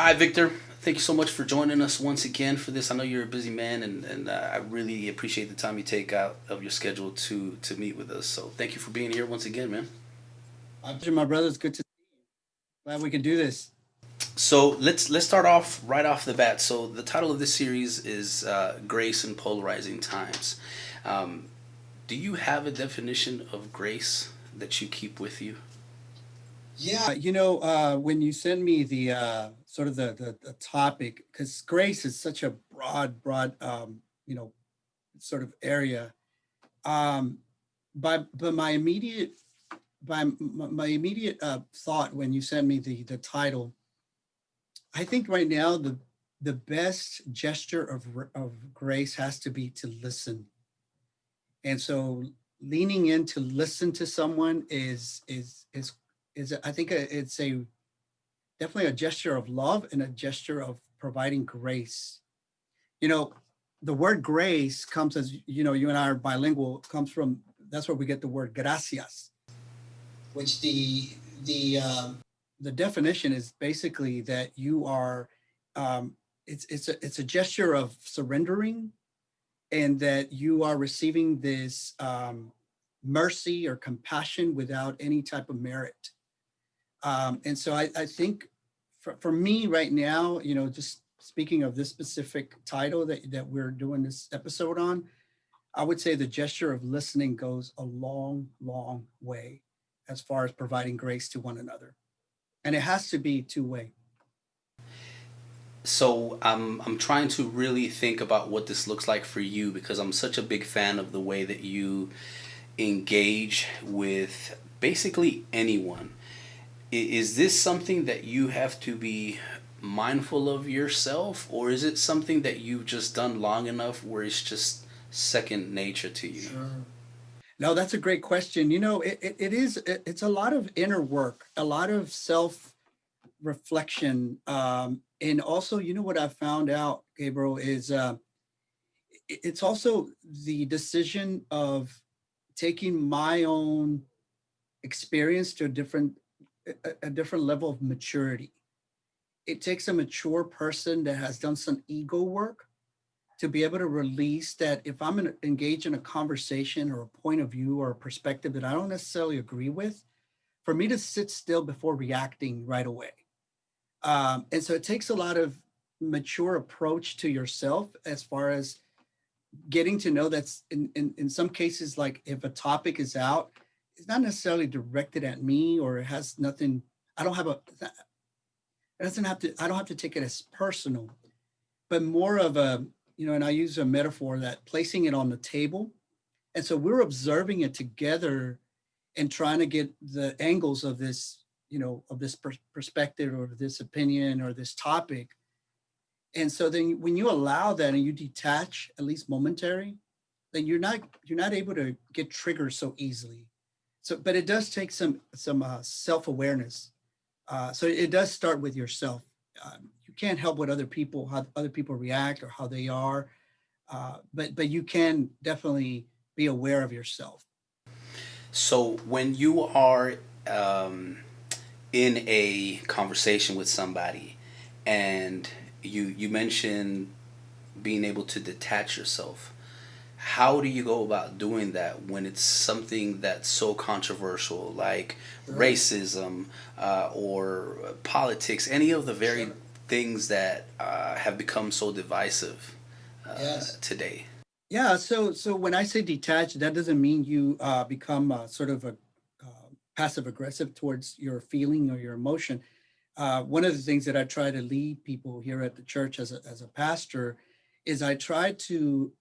Hi, Victor. Thank you so much for joining us once again for this. I know you're a busy man, and I really appreciate the time you take out of your schedule to meet with us. So thank you for being here once again, man. My pleasure, my brother. It's good to glad we can do this. So let's start off right off the bat. So the title of this series is "Grace in Polarizing Times." Um, do you have a definition of grace that you keep with you? Yeah, when you send me the sort of the topic, because grace is such a broad, you know, sort of area. Um, but my immediate thought when you sent me the title, I think right now the best gesture of grace has to be to listen. And so leaning in to listen to someone is I think it's a definitely a gesture of love and a gesture of providing grace. You know, the word grace comes, as you and I are bilingual, comes from, that's where we get the word gracias, which the definition is basically that you are it's a gesture of surrendering, and that you are receiving this mercy or compassion without any type of merit. And so I think for me right now, just speaking of this specific title that we're doing this episode on, I would say the gesture of listening goes a long way as far as providing grace to one another. And it has to be two-way. So I'm trying to really think about what this looks like for you because I'm such a big fan of the way that you engage with basically anyone. Is this something that you have to be mindful of yourself, or is it something that you've just done long enough where it's just second nature to you? Sure. No, that's a great question. It's a lot of inner work, a lot of self reflection. And also, what I found out, Gabriel, is it's also the decision of taking my own experience to a different level of maturity. It takes a mature person that has done some ego work to be able to release that if I'm engaged in a conversation or a point of view or a perspective that I don't necessarily agree with, for me to sit still before reacting right away. And so it takes a lot of mature approach to yourself as far as getting to know that's in some cases, like if a topic is out, it's not necessarily directed at me, or it has nothing, I don't have a, it doesn't have to, I don't have to take it as personal, but more of a, and I use a metaphor that placing it on the table. And so we're observing it together and trying to get the angles of this, of this perspective or this opinion or this topic. And so then when you allow that and you detach, at least momentary, then you're not able to get triggered so easily. So, but it does take some self-awareness. So it does start with yourself. You can't help what other people, how other people react or how they are, but you can definitely be aware of yourself. So when you are in a conversation with somebody and you mention being able to detach yourself, how do you go about doing that when it's something that's so controversial like Sure. racism or politics, any of the very Sure. things that have become so divisive Yes. today? Yeah. So when I say detached, that doesn't mean you become sort of a passive aggressive towards your feeling or your emotion. One of the things that I try to lead people here at the church as a pastor is I try to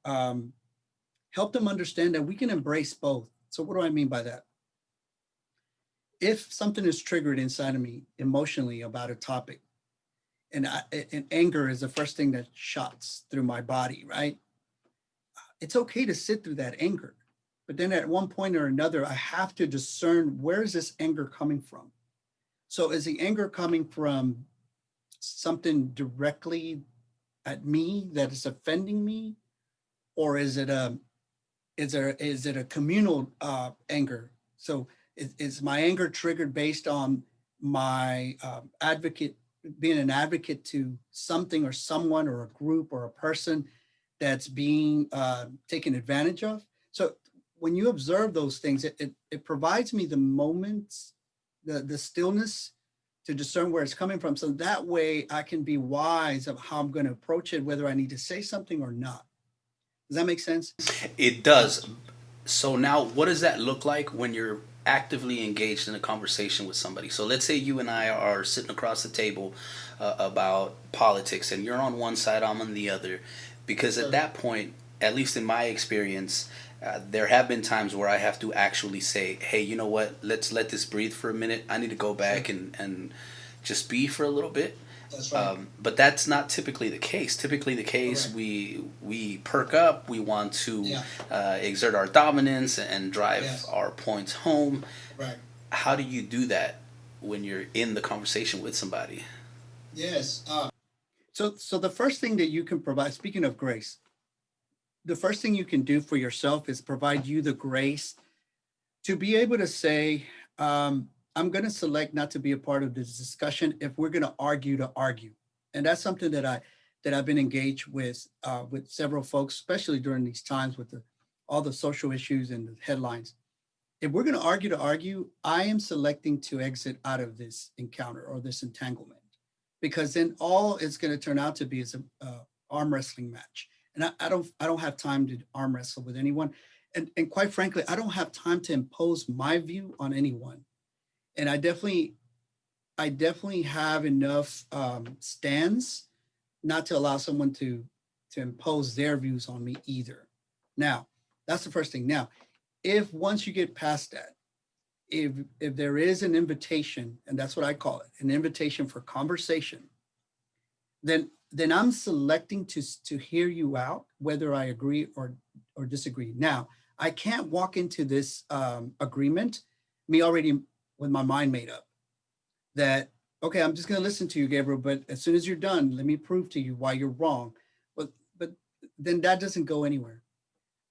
help them understand that we can embrace both. So what do I mean by that? If something is triggered inside of me emotionally about a topic, and anger is the first thing that shots through my body, right? It's okay to sit through that anger. But then at one point or another, I have to discern, where is this anger coming from? So is the anger coming from something directly at me that is offending me? Or is it a communal anger? So is my anger triggered based on my advocate? being an advocate to something or someone or a group or a person that's being taken advantage of. So when you observe those things, it provides me the moments, the stillness to discern where it's coming from. So that way I can be wise of how I'm going to approach it, whether I need to say something or not. Does that make sense? It does. So now, what does that look like when you're actively engaged in a conversation with somebody? So let's say you and I are sitting across the table about politics, and you're on one side, I'm on the other, because at Sure. that point, at least in my experience, there have been times where I have to actually say, "Hey, you know what? Let's let this breathe for a minute. I need to go Sure. back and just be for a little bit." That's right. But that's not typically the case. Typically, the case Correct. we perk up. We want to Yeah. exert our dominance and drive Yes. our points home. Right. How do you do that when you're in the conversation with somebody? Yes. So the first thing that you can provide, speaking of grace, the first thing you can do for yourself is provide you the grace to be able to say, I'm going to select not to be a part of this discussion if we're going to argue. And that's something that I've been engaged with several folks, especially during these times with all the social issues and the headlines. If we're going to argue, I am selecting to exit out of this encounter or this entanglement, because then all it's going to turn out to be is a arm wrestling match. And I don't have time to arm wrestle with anyone. And quite frankly, I don't have time to impose my view on anyone. And I definitely have enough stands not to allow someone to impose their views on me either. Now, that's the first thing. Now, if once you get past that, if there is an invitation, and that's what I call it, an invitation for conversation, then I'm selecting to hear you out, whether I agree or disagree. Now, I can't walk into this agreement, me already with my mind made up that, okay, I'm just going to listen to you, Gabriel, but as soon as you're done, let me prove to you why you're wrong. But then that doesn't go anywhere.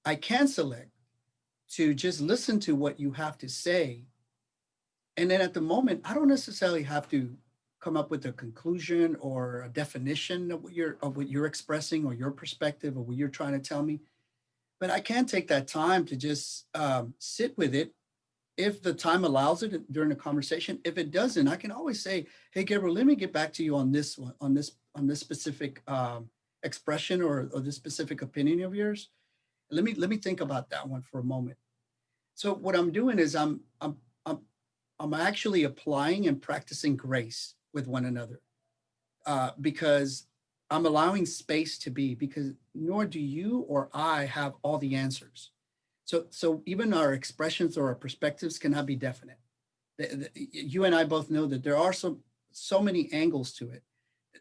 I can select to just listen to what you have to say, and then at the moment, I don't necessarily have to come up with a conclusion or a definition of what you're expressing or your perspective or what you're trying to tell me. But I can take that time to just sit with it if the time allows it during the conversation. If it doesn't, I can always say, "Hey, Gabriel, let me get back to you on this one, on this specific expression or this specific opinion of yours. Let me think about that one for a moment." So what I'm doing is I'm actually applying and practicing grace with one another, because I'm allowing space to be, because nor do you or I have all the answers. So even our expressions or our perspectives cannot be definite. You and I both know that there are so many angles to it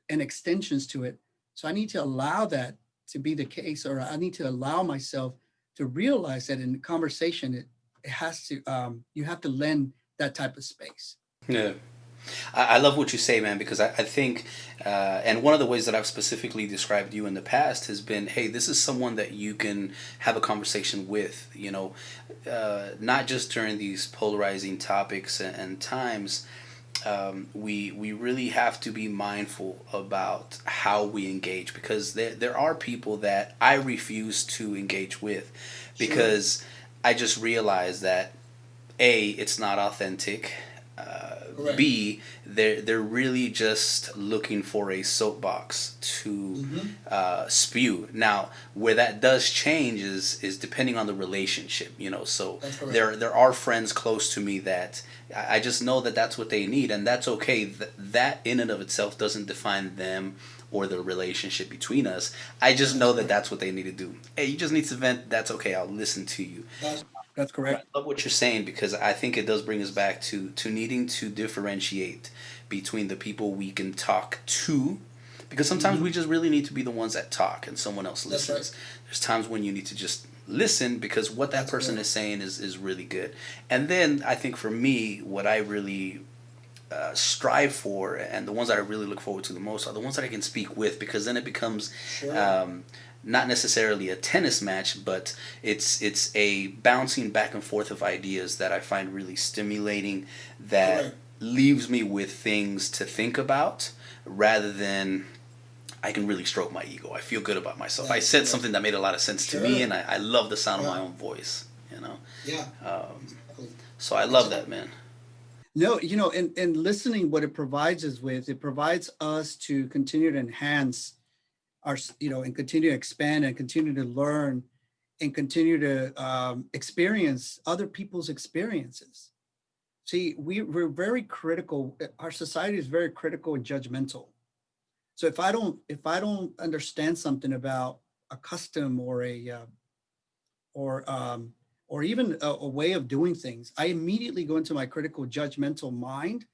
and extensions to it. So I need to allow that to be the case, or I need to allow myself to realize that in the conversation, it has to you have to lend that type of space. Yeah. I love what you say, man, because I think, and one of the ways that I've specifically described you in the past has been, hey, this is someone that you can have a conversation with, not just during these polarizing topics and times. We really have to be mindful about how we engage, because there are people that I refuse to engage with Sure. because I just realize that A, it's not authentic. Correct. B, they're really just looking for a soapbox to Hmm. spew. Now, where that does change is depending on the relationship. So That's correct. there are friends close to me that I just know that that's what they need, and that's okay. That in and of itself doesn't define them or the relationship between us. I just That's know that correct. that's what they need to do. Hey, you just need to vent. That's okay. I'll listen to you. That's But correct. I love what you're saying, because I think it does bring us back to needing to differentiate between the people we can talk to, because sometimes we Hmm. just really need to be the ones that talk and someone else That's right. listens. There's times when you need to just listen because what that That's person is correct. saying is really good. And then I think for me, what I really strive for, and the ones that I really look forward to the most, are the ones that I can speak with, because then it becomes Sure. um, not necessarily a tennis match, but it's a bouncing back and forth of ideas that I find really stimulating. That Correct. leaves me with things to think about rather than I can really stroke my ego. I feel good about myself. I That's said right. something that made a lot of sense to me, Sure. and I love the sound of my Yeah. own voice. You know, Yeah. um, Exactly. so I love that, Exactly. man. No, and listening, what it provides us with, it provides us to continue to enhance our, and continue to expand and continue to learn and continue to experience other people's experiences. See, we're very critical. Our society is very critical and judgmental. So if I don't understand something about a custom or or even a way of doing things, I immediately go into my critical judgmental mind,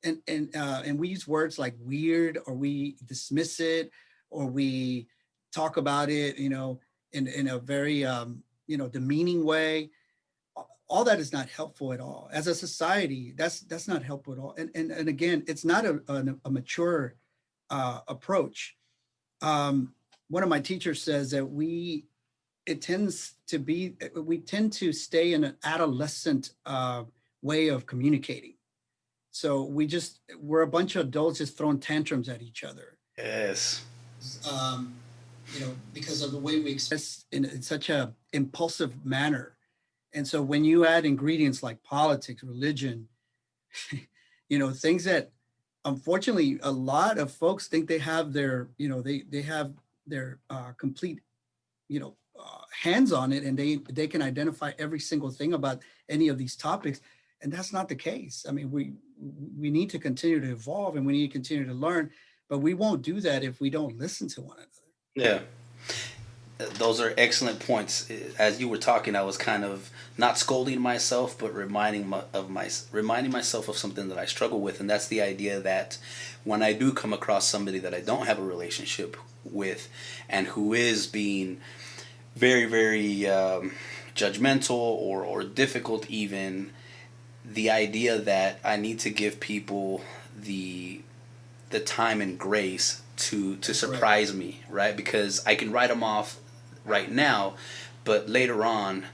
and we use words like weird, or we dismiss it, or we talk about it, in a very demeaning way. All that is not helpful at all. As a society, that's not helpful at all. And again, it's not a mature approach. One of my teachers says that we tend to stay in an adolescent way of communicating. So we're a bunch of adults just throwing tantrums at each other. Yes. Um, because of the way we express in such a impulsive manner. And so when you add ingredients like politics, religion, things that unfortunately a lot of folks think they have they have their complete hands on it, and they can identify every single thing about any of these topics, and that's not the case. I mean, we need to continue to evolve, and we need to continue to learn, but we won't do that if we don't listen to one another. Yeah. Those are excellent points. As you were talking, I was kind of not scolding myself, but reminding myself of something that I struggle with, and that's the idea that when I do come across somebody that I don't have a relationship with, and who is being very, very judgmental or difficult, even the idea that I need to give people the the time and grace to That's right. surprise me, right? Because I can write them off right now, but later on,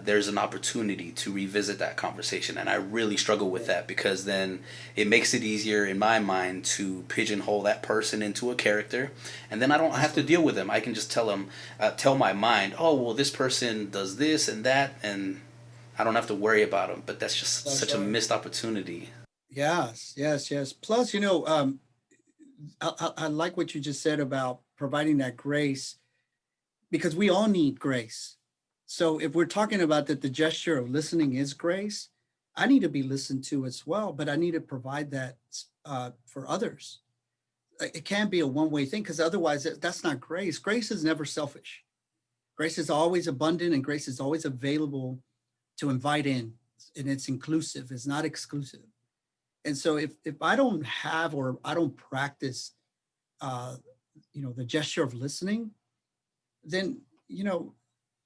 there's an opportunity to revisit that conversation, and I really struggle with Right. that because then it makes it easier in my mind to pigeonhole that person into a character, and then I don't have That's to right. deal with them. I can just tell my mind, oh well, this person does this and that, and I don't have to worry about them. But that's just That's such a right. missed opportunity. Yes, yes, yes. Plus, I like what you just said about providing that grace, because we all need grace. So if we're talking about that, the gesture of listening is grace, I need to be listened to as well, but I need to provide that for others. It can't be a one-way thing, because otherwise that's not grace. Grace is never selfish. Grace is always abundant, and grace is always available to invite in, and it's inclusive. It's not exclusive. And so if I don't have, or I don't practice, uh, the gesture of listening, then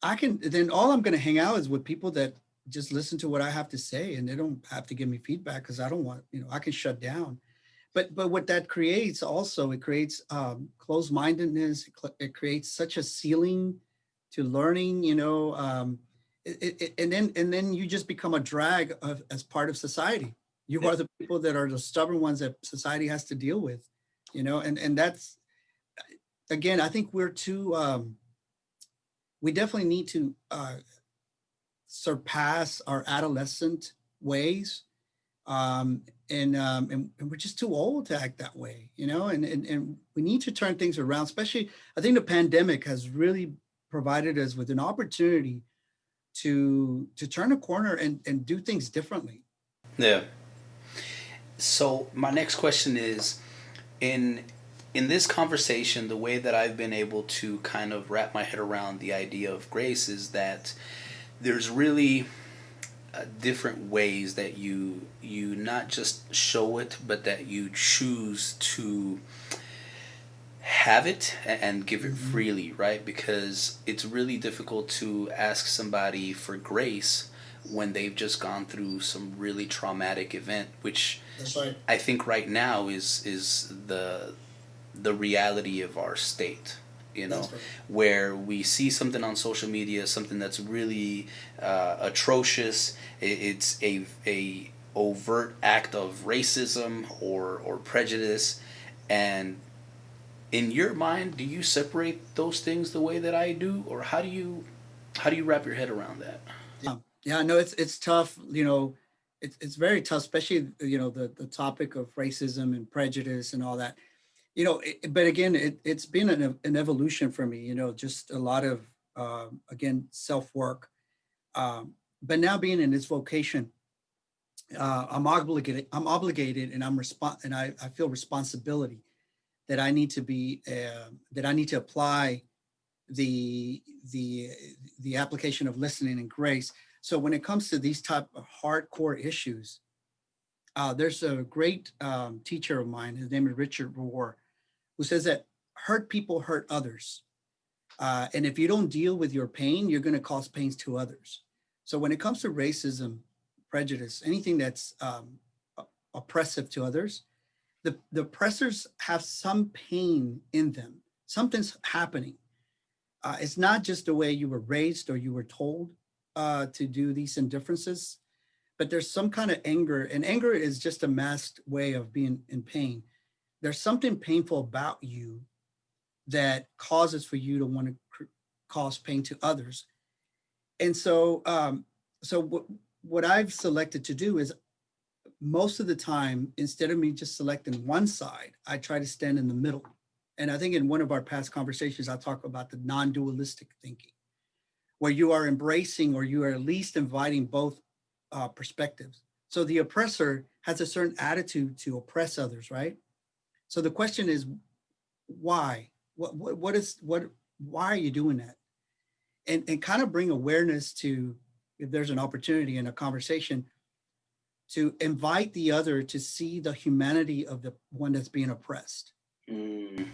I can, then all I'm going to hang out is with people that just listen to what I have to say, and they don't have to give me feedback, because I don't want, I can shut down. But what that creates also, it creates closed-mindedness. It creates such a ceiling to learning, and then you just become a drag as part of society. You are the people that are the stubborn ones that society has to deal with, and that's, again, I think we definitely need to surpass our adolescent ways, and we're just too old to act that way, and we need to turn things around. Especially, I think the pandemic has really provided us with an opportunity to turn a corner and do things differently. Yeah. So my next question is, in in this conversation, the way that I've been able to kind of wrap my head around the idea of grace is that there's really different ways that you not just show it, but that you choose to have it and give it Mhm. freely, right? Because it's really difficult to ask somebody for grace when they've just gone through some really traumatic event, which That's right. I think right now is the reality of our state. You know, That's right. where we see something on social media, something that's really atrocious. It's a overt act of racism or prejudice. And in your mind, do you separate those things the way that I do, or how do you wrap your head around that? Yeah, yeah, no, it's tough. It's very tough, especially the topic of racism and prejudice and all that. But again, it's been an evolution for me. Just a lot of again self work. But now being in this vocation, I'm obligated. And I feel responsibility that I need to be that I need to apply the the the application of listening and grace. So when it comes to these type of hardcore issues, there's a great teacher of mine. His name is Richard Rohr, who says that hurt people hurt others, and if you don't deal with your pain, you're going to cause pains to others. So when it comes to racism, prejudice, anything that's oppressive to others, the oppressors have some pain in them. Something's happening. It's not just the way you were raised or you were told to do these indifferences, but there's some kind of anger, and anger is just a masked way of being in pain. There's something painful about you that causes for you to want to cause pain to others. And so what I've selected to do is most of the time, instead of me just selecting one side, I try to stand in the middle. And I think in one of our past conversations, I talk about the non-dualistic thinking, where you are embracing or you are at least inviting both perspectives. So the oppressor has a certain attitude to oppress others, right? So the question is, why? Why are you doing that? And kind of bring awareness to, if there's an opportunity in a conversation, to invite the other to see the humanity of the one that's being oppressed. Mm.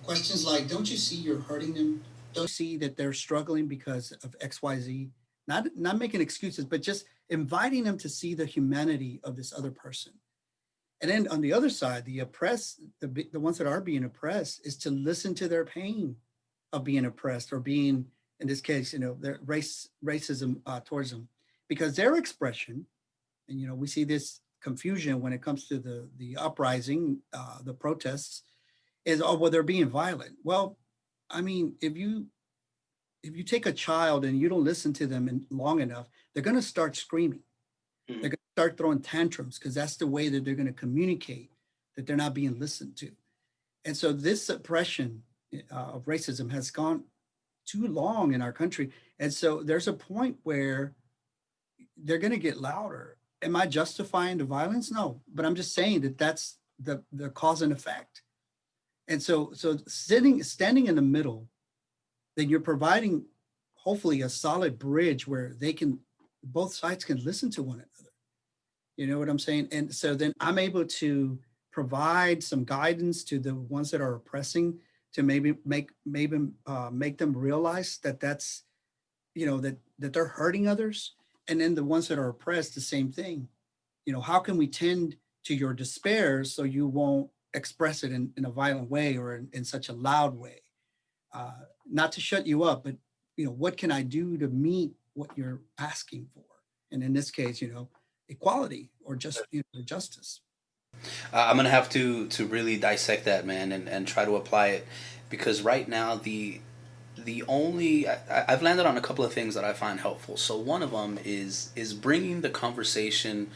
Questions like, don't you see you're hurting them? Don't you see that they're struggling because of XYZ? Not making excuses, but just inviting them to see the humanity of this other person. And then on the other side, the oppressed, the ones that are being oppressed, is to listen to their pain of being oppressed or being, in this case, their racism towards them, because their expression, and we see this confusion when it comes to the uprising, the protests, is, oh, well, they're being violent. Well, I mean, if you take a child and you don't listen to them long enough, they're going to start screaming. Mm. They're going to start throwing tantrums because that's the way that they're going to communicate that they're not being listened to. And so this suppression of racism has gone too long in our country. And so there's a point where they're going to get louder. Am I justifying the violence? No, but I'm just saying that that's the cause and effect. And so standing in the middle, then you're providing hopefully a solid bridge where both sides can listen to one another. You know what I'm saying? And so then I'm able to provide some guidance to the ones that are oppressing, to make them realize that that's, that they're hurting others. And then the ones that are oppressed, the same thing. How can we tend to your despair so you won't express it in a violent way or in such a loud way? Not to shut you up, but what can I do to meet what you're asking for? And in this case, equality or just justice. I'm gonna have to really dissect that, man, and try to apply it, because right now the only I've landed on a couple of things that I find helpful. So one of them is bringing the conversation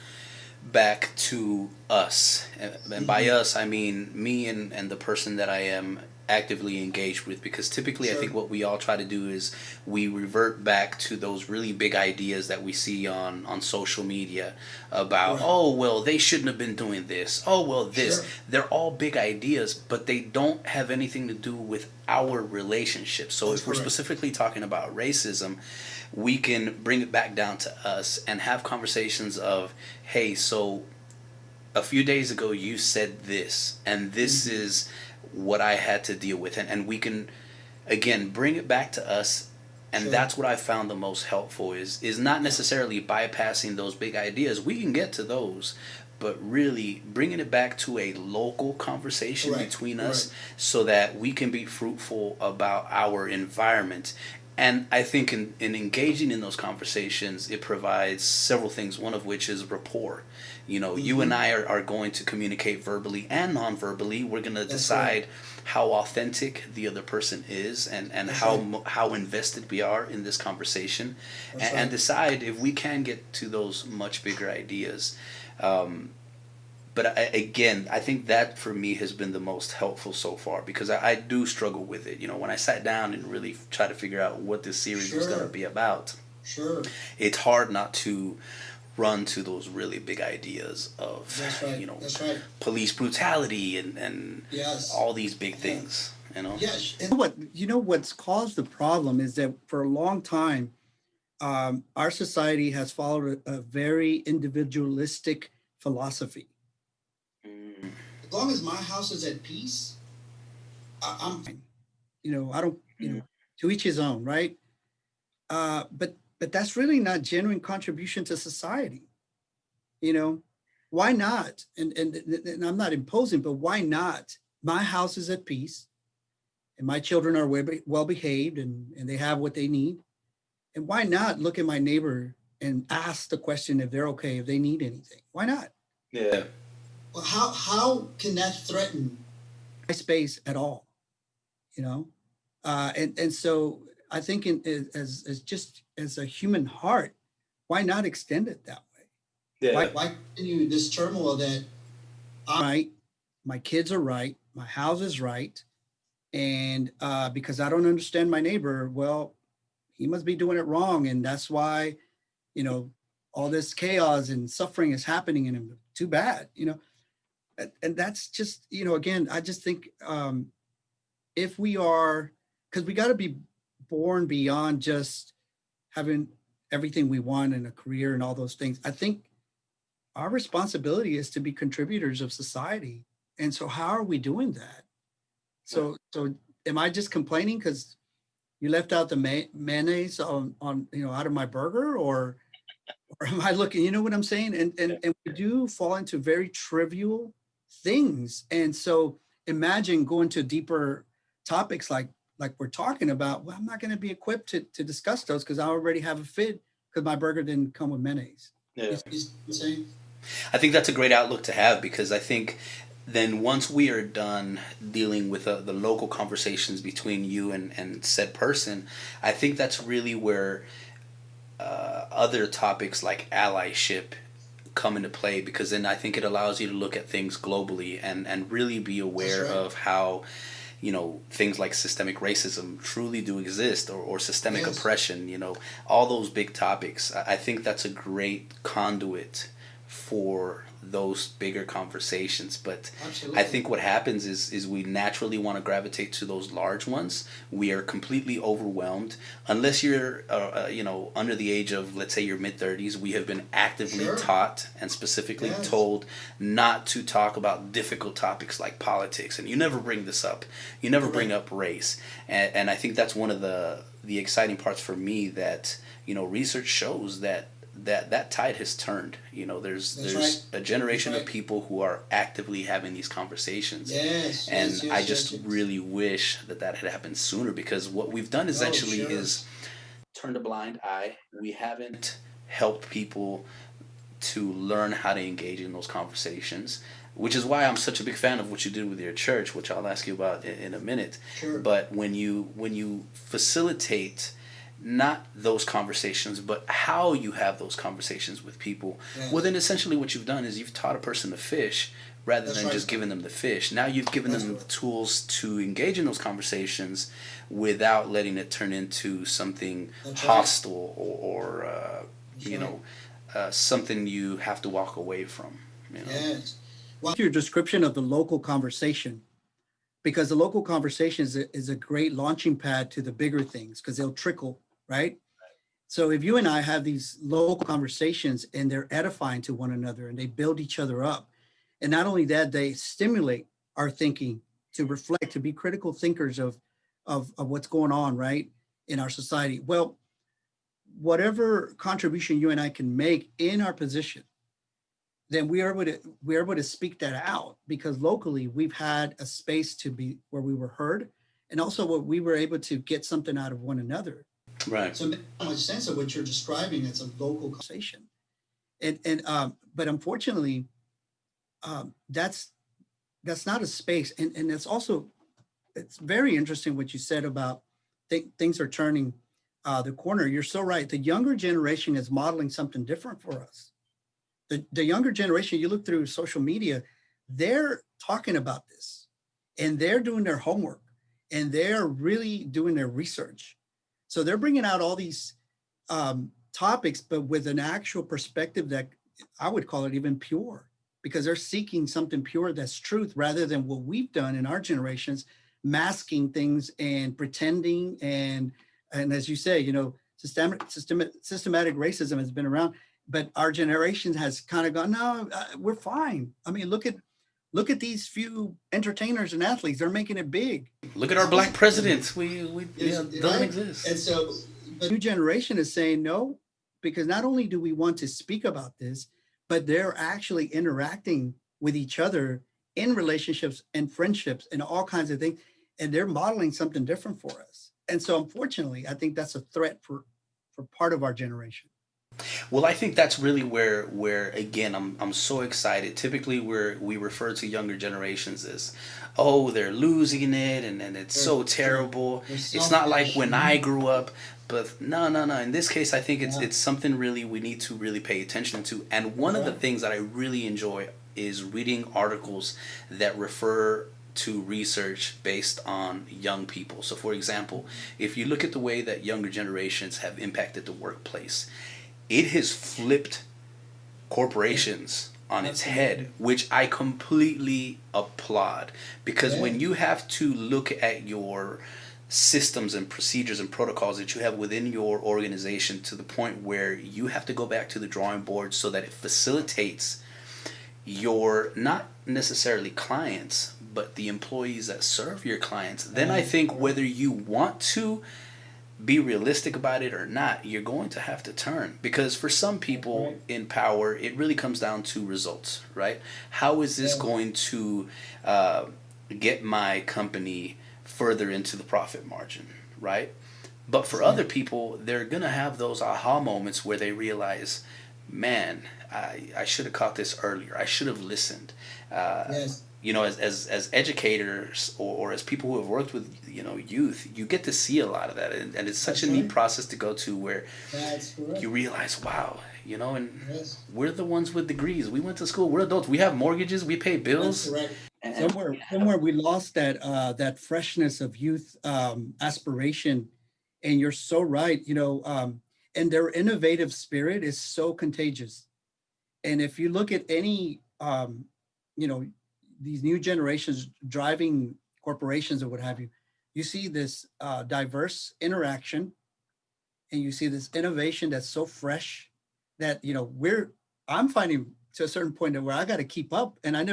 back to us, and by Mhm. us I mean me and the person that I am actively engaged with, because typically I think Sure. what we all try to do is we revert back to those really big ideas that we see on social media about, Right. oh well, they shouldn't have been doing this, oh well, this. Sure. They're all big ideas, but they don't have anything to do with our relationship. So That's if we're correct. specifically talking about racism, we can bring it back down to us and have conversations of, hey, so a few days ago you said this, and this Mhm. is what I had to deal with. And we can, again, bring it back to us. And Sure. that's what I found the most helpful is not Yeah. necessarily bypassing those big ideas. We can get to those, but really bringing it back to a local conversation Correct. between Right. us so that we can be fruitful about our environment. And I think in engaging in those conversations, it provides several things, one of which is rapport. You know, you and Mm-hmm. I are going to communicate verbally and non-verbally. We're going to That's right. decide how authentic the other person is, and That's right. how invested we are in this conversation, That's and right. decide if we can get to those much bigger ideas. Um, but again, I think that for me has been the most helpful so far, because I do struggle with it. You know, when I sat down and really try to figure out what this series was going to Sure. be about, Sure. it's hard not to run to those really big ideas of, That's right. you know, That's right. police brutality and Yes. all these big Yeah. things, you know? Yes. And what's caused the problem is that for a long time, our society has followed a very individualistic philosophy. Mm, As long as my house is at peace, I'm fine. I don't, mm, to each his own, right? But that's really not genuine contribution to society. You know, why not? And I'm not imposing, but why not? My house is at peace, and my children are well behaved, and they have what they need. And why not look at my neighbor and ask the question if they're okay, if they need anything? Why not? yeah. Well, how can that threaten my space at all? You know, and so I think as just as a human heart, why not extend it that way? Yeah. Why continue this turmoil that I'm right, my kids are right, my house is right, and because I don't understand my neighbor, well, he must be doing it wrong, and that's why you know all this chaos and suffering is happening in him. Too bad, and that's just again, I just think if we are, because we got to be born beyond just having everything we want in a career and all those things. I think our responsibility is to be contributors of society. And so how are we doing that? So am I just complaining because you left out the mayonnaise on out of my burger, or am I looking, you know what I'm saying? And we do fall into very trivial things. And so imagine going to deeper topics like we're talking about. Well, I'm not going to be equipped to discuss those because I already have a fit because my burger didn't come with mayonnaise. Yeah. You see what I'm saying? I think that's a great outlook to have, because I think then once we are done dealing with the local conversations between you and said person, I think that's really where other topics like allyship come into play, because then I think it allows you to look at things globally and really be That's aware right. of how, you know, things like systemic racism truly do exist, or systemic Yes, oppression, you know, all those big topics. I think that's a great conduit for those bigger conversations. But I absolutely. think what happens is we naturally want to gravitate to those large ones. We are completely overwhelmed unless you're you know, under the age of, let's say, your mid 30s. We have been actively Sure. taught and specifically Yes. told not to talk about difficult topics like politics, and you never bring this up. You never bring Correct. up race. And I think that's one of the exciting parts for me, that, you know, research shows that tide has turned. You know, That's right. there's a That's generation of right. people who are actively having these conversations, Yes, and yes, I yes, yes, just yes. really wish that had happened sooner, because what we've done Oh, essentially sure. is turned a blind eye. We haven't helped people to learn how to engage in those conversations, which is why I'm such a big fan of what you did with your church, which I'll ask you about in a minute. Sure. But when you facilitate not those conversations, but how you have those conversations with people, well, Yes. then essentially what you've done is you've taught a person to fish rather That's than right. just giving them the fish. Now you've given That's them the right. tools to engage in those conversations without letting it turn into something That's right. hostile, or That's you right. know, something you have to walk away from. You know. Yes. Well, your description of the local conversation, because the local conversation is a great launching pad to the bigger things because they'll trickle, right? So if you and I have these local conversations and they're edifying to one another and they build each other up, and not only that, they stimulate our thinking to reflect, to be critical thinkers of what's going on, right, in our society. Well, whatever contribution you and I can make in our position, then we are able to speak that out because locally we've had a space to be where we were heard, and also where we were able to get something out of one another. Right. So it makes so much sense of what you're describing as a local conversation. And but unfortunately, that's not a space. And it's also, it's very interesting what you said about things are turning the corner. You're so right. The younger generation is modeling something different for us. The younger generation, you look through social media, they're talking about this and they're doing their homework and they're really doing their research. So they're bringing out all these topics, but with an actual perspective that I would call it even pure, because they're seeking something pure that's truth rather than what we've done in our generations, masking things and pretending. And as you say, systematic racism has been around, but our generation has kind of gone, no, we're fine. I mean, look at these few entertainers and athletes. They're making it big. Look at our black presidents. We yeah, doesn't Right. exist. And so the new generation is saying no, because not only do we want to speak about this, but they're actually interacting with each other in relationships and friendships and all kinds of things. And they're modeling something different for us. And so unfortunately, I think that's a threat for part of our generation. Well, I think that's really where again I'm so excited. Typically, we refer to younger generations as, oh, they're losing it, and it's so terrible. It's not like when I grew up. But no. In this case, I think it's something really we need to really pay attention to. And one of the things that I really enjoy is reading articles that refer to research based on young people. So, for example, if you look at the way that younger generations have impacted the workplace, it has flipped corporations on its head, which I completely applaud. Because when you have to look at your systems and procedures and protocols that you have within your organization to the point where you have to go back to the drawing board so that it facilitates your not necessarily clients but the employees that serve your clients, then I think whether you want to be realistic about it or not, you're going to have to turn. Because for some people in power, it really comes down to results, right? How is this going to get my company further into the profit margin, right? But for other people, they're going to have those aha moments where they realize, man, I should have caught this earlier. I should have listened. As educators or as people who have worked with youth, you get to see a lot of that, and it's such a neat process to go to where you realize, wow, and we're the ones with degrees. We went to school. We're adults. We have mortgages. We pay bills. Somewhere we lost that freshness of youth aspiration, and you're so right. And their innovative spirit is so contagious. And if you look at any you know these new generations driving corporations or what have you, you see this diverse interaction, and you see this innovation that's so fresh that I'm finding to a certain point where I got to keep up, and I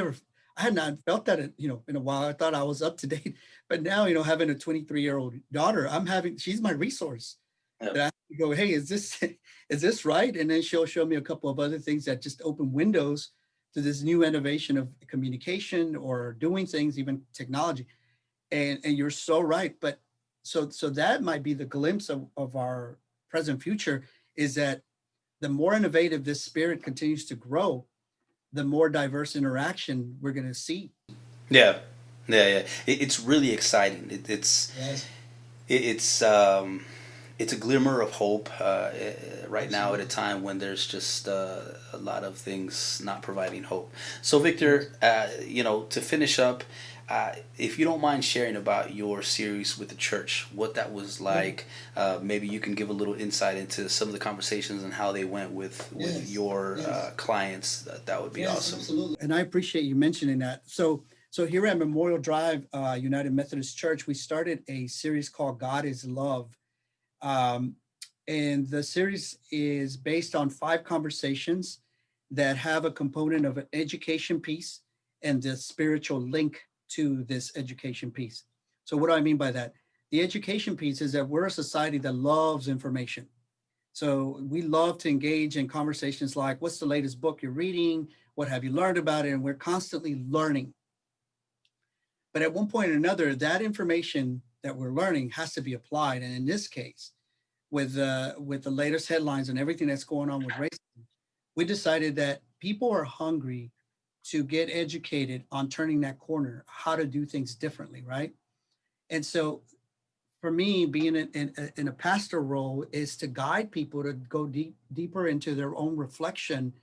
had not felt that in a while. I thought I was up to date, but now having a 23-year-old daughter, she's my resource. Yeah. That I have to go, hey, is this is this right? And then she'll show me a couple of other things that just open windows to this new innovation of communication or doing things, even technology. And you're so right. But so that might be the glimpse of our present future, is that the more innovative this spirit continues to grow, the more diverse interaction we're going to see. Yeah, yeah. It's really exciting. It's a glimmer of hope right now at a time when there's just a lot of things not providing hope. So, Victor, to finish up, if you don't mind sharing about your series with the church, what that was like, maybe you can give a little insight into some of the conversations and how they went with your clients. That would be awesome. Absolutely. And I appreciate you mentioning that. So here at Memorial Drive United Methodist Church, we started a series called God is Love. And the series is based on 5 conversations that have a component of an education piece and the spiritual link to this education piece. So what do I mean by that? The education piece is that we're a society that loves information. So we love to engage in conversations like, what's the latest book you're reading? What have you learned about it? And we're constantly learning. But at one point or another, that information that we're learning has to be applied. And in this case, with the latest headlines and everything that's going on with racism, we decided that people are hungry to get educated on turning that corner, how to do things differently, right? And so for me, being in a pastor role is to guide people to go deeper into their own reflection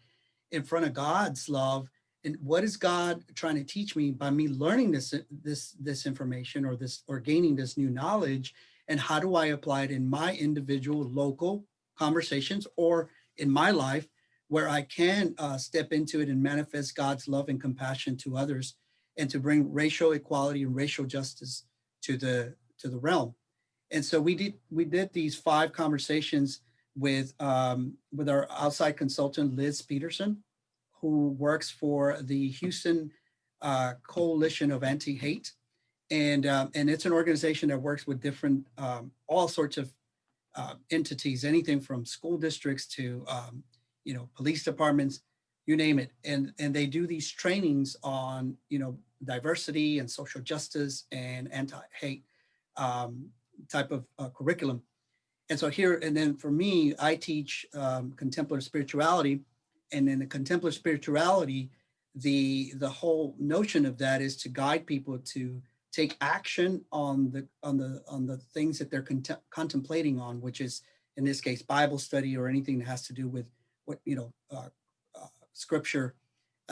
in front of God's love. And what is God trying to teach me by me learning this information, or gaining this new knowledge, and how do I apply it in my individual local conversations, or in my life, where I can step into it and manifest God's love and compassion to others, and to bring racial equality and racial justice to the realm. And so we did these 5 conversations with our outside consultant Liz Peterson, who works for the Houston Coalition of Anti-Hate, and it's an organization that works with different all sorts of entities, anything from school districts to police departments, you name it, and they do these trainings on diversity and social justice and anti-hate um, type of curriculum. And so here, and then for me, I teach contemplative spirituality, and in the contemplative spirituality, the whole notion of that is to guide people to take action on the things that they're contemplating on, which is in this case Bible study, or anything that has to do with what scripture.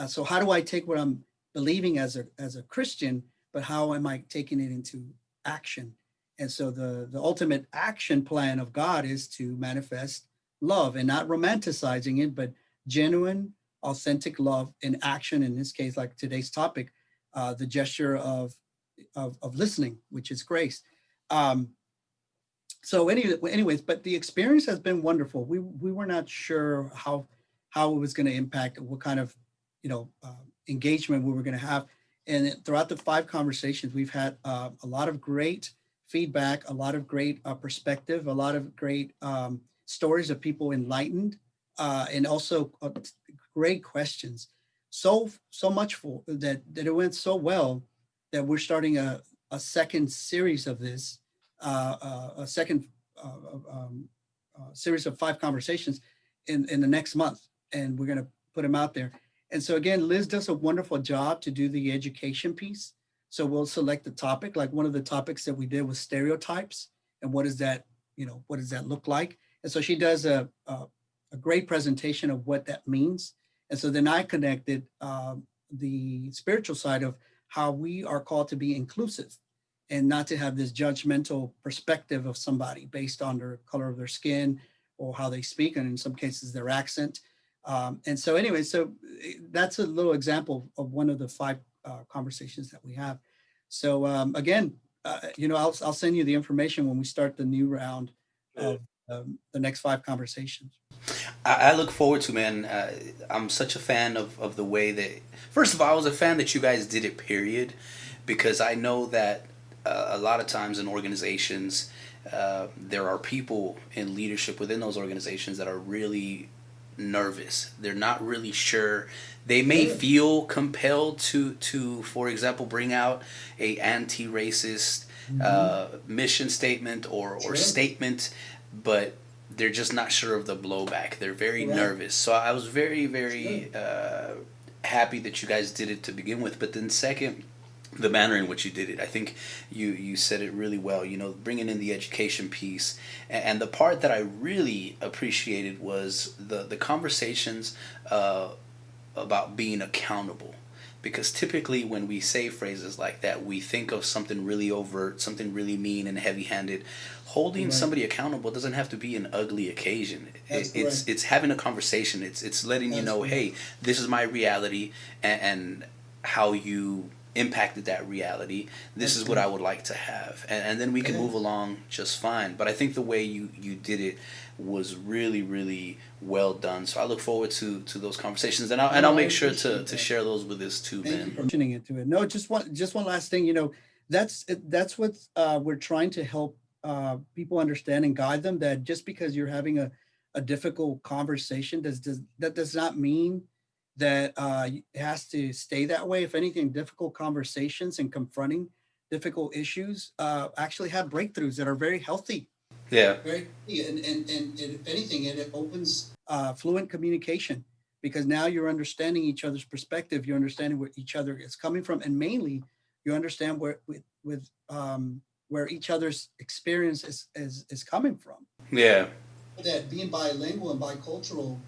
So how do I take what I'm believing as a Christian, but how am I taking it into action? And so the ultimate action plan of God is to manifest love, and not romanticizing it, but genuine, authentic love in action. In this case, like today's topic, the gesture of listening, which is grace. Um, anyways, but the experience has been wonderful. We were not sure how it was going to impact, what kind of engagement we were going to have. And throughout the 5 conversations, we've had a lot of great feedback, a lot of great perspective, a lot of great stories of people enlightened, and also great questions. So much for that it went so well that we're starting a second series of this, a second series of 5 conversations in the next month, and we're going to put them out there. And so again, Liz does a wonderful job to do the education piece. So we'll select the topic. Like one of the topics that we did was stereotypes, and what does that look like? And so she does a great presentation of what that means. And so then I connected the spiritual side of how we are called to be inclusive, and not to have this judgmental perspective of somebody based on their color of their skin, or how they speak, and in some cases their accent. And so anyway, that's a little example of one of the 5 conversations that we have. So again, I'll send you the information when we start the new round of the next 5 conversations. I look forward to, man. I'm such a fan of the way that, first of all, I was a fan that you guys did it, period, because I know that a lot of times in organizations, there are people in leadership within those organizations that are really nervous. They're not really sure. They may feel compelled to, for example, bring out a anti-racist mission statement or statement, but they're just not sure of the blowback. They're very nervous. So I was very, very happy that you guys did it to begin with. But then second, the manner in which you did it. I think you said it really well, bringing in the education piece. And the part that I really appreciated was the conversations about being accountable. Because typically when we say phrases like that, we think of something really overt, something really mean and heavy-handed. Holding somebody accountable doesn't have to be an ugly occasion. It's having a conversation. It's letting you know, hey, this is my reality, and how you impacted that reality. This is what I would like to have, and then we can move along just fine. But I think the way you did it was really, really well done. So I look forward to those conversations, and I'll make sure to share those with us too, Thank man. you for mentioning it to it. No, just one last thing. That's what we're trying to help people understand and guide them. That just because you're having a difficult conversation, that does not mean that it has to stay that way. If anything, difficult conversations and confronting difficult issues actually have breakthroughs that are very healthy. Yeah. Very key. And if anything, it opens fluent communication because now you're understanding each other's perspective. You're understanding where each other is coming from, and mainly you understand where each other's experience is coming from. Yeah. That being bilingual and bicultural,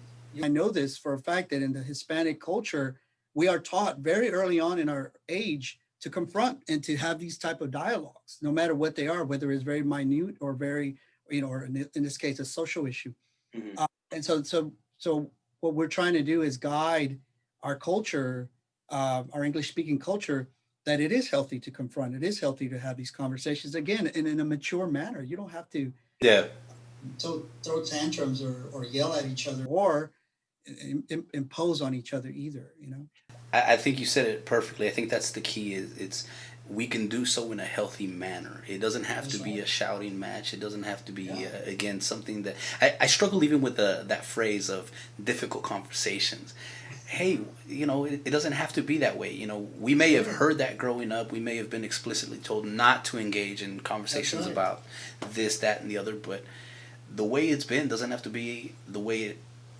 I know this for a fact that in the Hispanic culture, we are taught very early on in our age to confront and to have these type of dialogues, no matter what they are, whether it's very minute or very, or in this case, a social issue. Hmm. So what we're trying to do is guide our culture, our English speaking culture, that it is healthy to confront. It is healthy to have these conversations again in a mature manner. You don't have to Yeah. throw tantrums or yell at each other or impose on each other either, you know? I think you said it perfectly. I think that's the key. Is it's we can do so in a healthy manner. It doesn't have to That's be right. a shouting match. It doesn't have to be Yeah. again something that I struggle even with that phrase of difficult conversations. Hey, it doesn't have to be that way. We may have Sure. heard that growing up. We may have been explicitly told not to engage in That's conversations right. about this, that, and the other. But the way it's been doesn't have to be the way it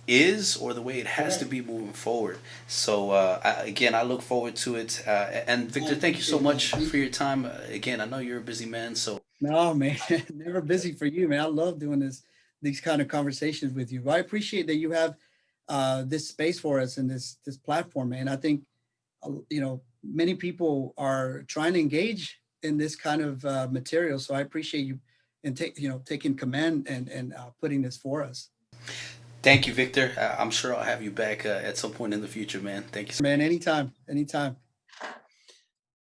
is or the way it has to Correct. be moving forward. So again, I look forward to it. And I Victor, thank you so appreciate that. much for your time. Again, I know you're a busy man, so No, man, never busy for you, man. I love doing these kind of conversations with you. I appreciate that you have this space for us and this platform, man. I think many people are trying to engage in this kind of material, so I appreciate you and taking command and putting this for us, thank you, Victor. I'm sure I'll have you back at some point in the future, man. Thank you so man. Anytime, anytime.